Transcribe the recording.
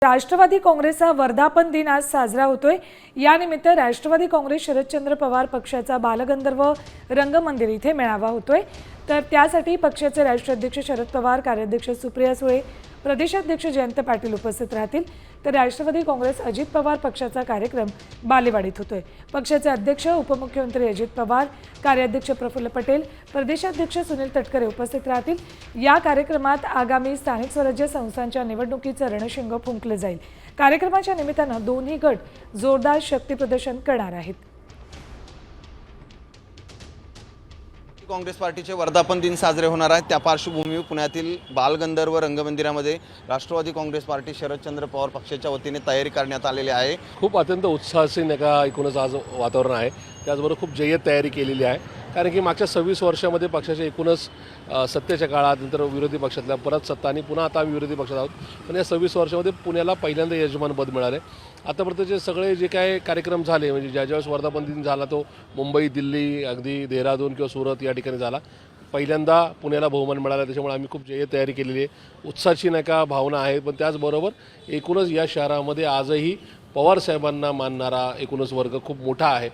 राष्ट्रवादी काँग्रेसचा वर्धापन दिन आज साजरा होतोय। यानिमित्त राष्ट्रवादी काँग्रेस शरदचंद्र पवार पक्षाचा बालगंधर्व रंगमंदिर इथे मेळावा होतोय। तर त्यासाठी पक्षाचे राष्ट्राध्यक्ष शरद पवार, कार्याध्यक्ष सुप्रिया सुळे, प्रदेशाध्यक्ष जयंत पाटील उपस्थित राहतील। तर राष्ट्रवादी काँग्रेस अजित पवार पक्षाचा कार्यक्रम बालेवाडीत होतोय। पक्षाचे अध्यक्ष उपमुख्यमंत्री अजित पवार, कार्याध्यक्ष प्रफुल्ल पटेल, प्रदेशाध्यक्ष सुनील तटकरे उपस्थित राहतील। या कार्यक्रमात आगामी स्थानिक स्वराज्य संस्थांच्या निवडणुकीचं रणशिंग फुंकलं जाईल। कार्यक्रमाच्या निमित्तानं दोन्ही गट जोरदार शक्ती प्रदर्शन करणार आहेत। काँग्रेस पार्टीचे वर्धापन दिन साजरे होणार आहेत। त्या पार्श्वभूमीवर पुण्यातील बालगंधर्व रंगमंदिरामध्ये राष्ट्रवादी काँग्रेस पार्टी शरदचंद्र पवार पक्षाच्या वतीने तयारी करण्यात आलेली आहे। खूप अत्यंत उत्साहाचे एकूणच आज वातावरण आहे। त्याचबरोबर खूप जय्यत तयारी केलेली आहे, कारण की मागच्या 26 वर्षामध्ये पक्षाच्या एकूणच सत्तेच्या काळात नंतर विरोधी पक्षातल्या परत सत्ता आणि पुन्हा आता आम्ही विरोधी पक्षात आहोत, पण या 26 वर्षामध्ये पुण्याला पहिल्यांदा यजमानपद मिळाले। आतापर्यंतचे सगळे जे काय कार्यक्रम झाले, म्हणजे ज्यावेळेस वर्धापन दिन झाला तो मुंबई, दिल्ली, अगदी देहरादून किंवा सुरत या ठिकाणी झाला, पहिल्यांदा पुण्याला बहुमान मिळाला। त्याच्यामुळे आम्ही खूप जय्यत तयारी केलेली आहे। उत्साहाची भावना आहे, पण त्याचबरोबर एकूणच या शहरामध्ये आजही पवार साहेबांना मानणारा एकूणच वर्ग खूप मोठा आहे।